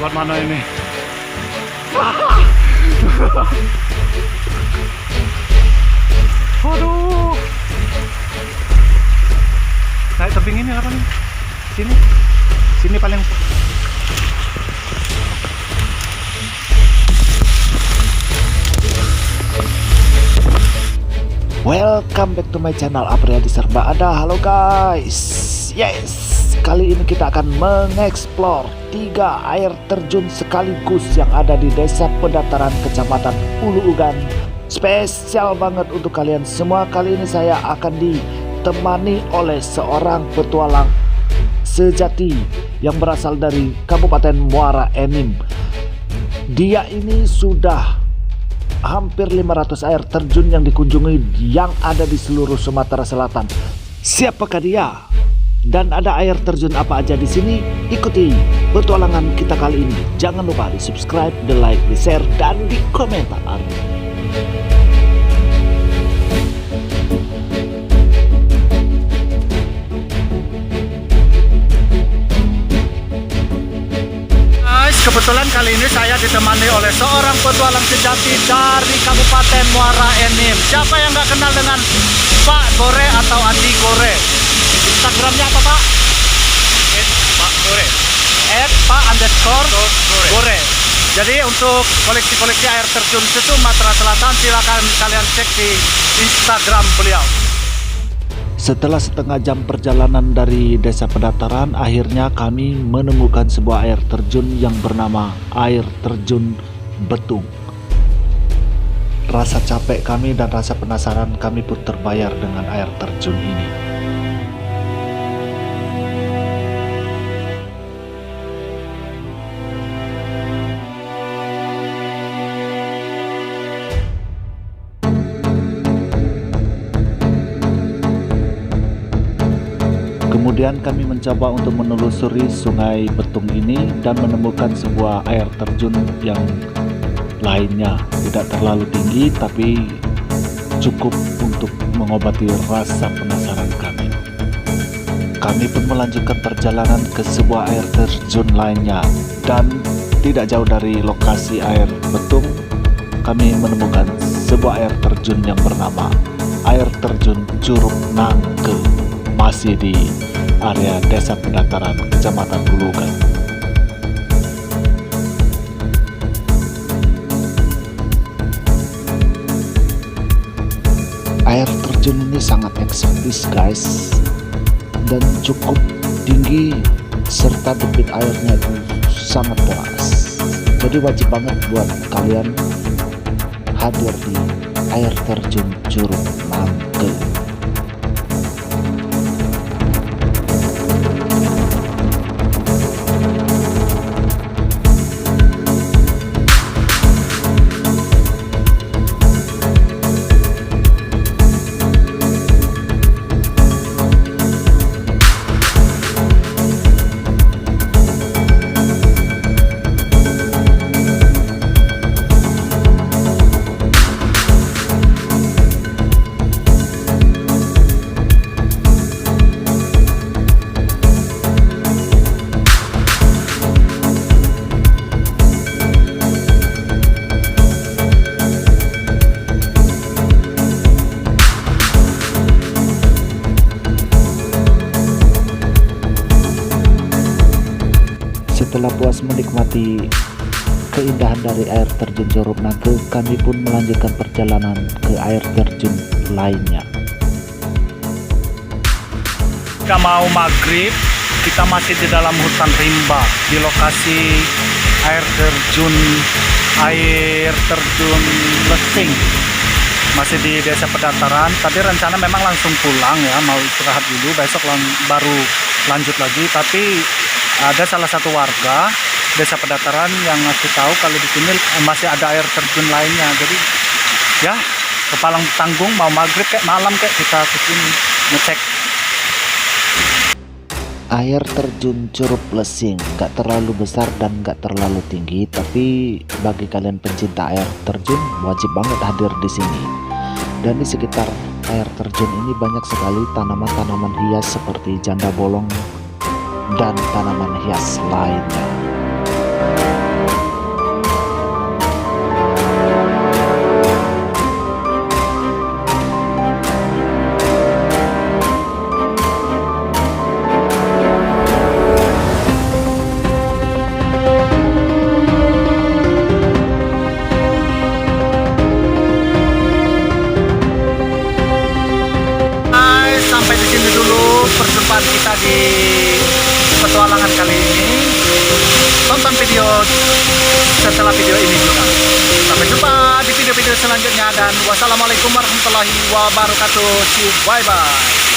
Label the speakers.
Speaker 1: lewat mana ini? Waduh. Naik tebing ini apa nih? Sini. Sini paling.
Speaker 2: Welcome back to my channel Apriyadi Serba Ada. Halo guys. Yes, kali ini kita akan mengeksplor 3 air terjun sekaligus yang ada di Desa Pendataran, Kecamatan Ulu Ugan. Spesial banget untuk kalian semua. Kali ini saya akan ditemani oleh seorang petualang sejati yang berasal dari Kabupaten Muara Enim. Dia ini sudah hampir 500 air terjun yang dikunjungi yang ada di seluruh Sumatera Selatan. Siapakah dia? Dan ada air terjun apa aja di sini? Ikuti petualangan kita kali ini. Jangan lupa di subscribe, di like, di share, dan di komentar.
Speaker 1: Kebetulan kali ini saya ditemani oleh seorang petualang sejati dari Kabupaten Muara Enim. Siapa yang nggak kenal dengan Pak Gore atau Andi Gore? Instagramnya apa Pak? Pak Gore. @pak_gore. Jadi untuk koleksi-koleksi air terjun Sumatera Selatan silakan kalian cek di Instagram beliau.
Speaker 2: Setelah setengah jam perjalanan dari Desa Pendataran, akhirnya kami menemukan sebuah air terjun yang bernama Air Terjun Betung. Rasa capek kami dan rasa penasaran kami pun terbayar dengan air terjun ini. Kemudian kami mencoba untuk menelusuri sungai Betung ini dan menemukan sebuah air terjun yang lainnya. Tidak terlalu tinggi tapi cukup untuk mengobati rasa penasaran kami. Kami pun melanjutkan perjalanan ke sebuah air terjun lainnya. Dan tidak jauh dari lokasi air Betung, kami menemukan sebuah air terjun yang bernama Air Terjun Curug Nangke. Masih di area Desa Pendataran, Kecamatan Ulu Ugan. Air terjun ini sangat eksotis guys, dan cukup tinggi serta debit airnya itu sangat deras. Jadi wajib banget buat kalian hadir di air terjun Curug Nangke. Setelah puas menikmati keindahan dari air terjun Curug Nangke, kami pun melanjutkan perjalanan ke air terjun lainnya.
Speaker 1: Jika mau maghrib, kita masih di dalam hutan rimba di lokasi air terjun Lesing. Masih di Desa Pendataran. Tadi rencana memang langsung pulang ya, mau istirahat dulu, besok baru lanjut lagi. Tapi ada salah satu warga Desa Pendataran yang ngasih tahu kalau di sini masih ada air terjun lainnya. Jadi ya kepalang tanggung mau maghrib kayak malam kayak kita kesini ngecek.
Speaker 2: Air terjun Curug Lesing gak terlalu besar dan gak terlalu tinggi, tapi bagi kalian pencinta air terjun wajib banget hadir di sini. Dan di sekitar air terjun ini banyak sekali tanaman-tanaman hias seperti janda bolong dan tanaman hias lainnya.
Speaker 1: kita di petualangan kali ini. Tonton video setelah video ini juga. Sampai jumpa di video-video selanjutnya dan wassalamualaikum warahmatullahi wabarakatuh. See you, bye bye.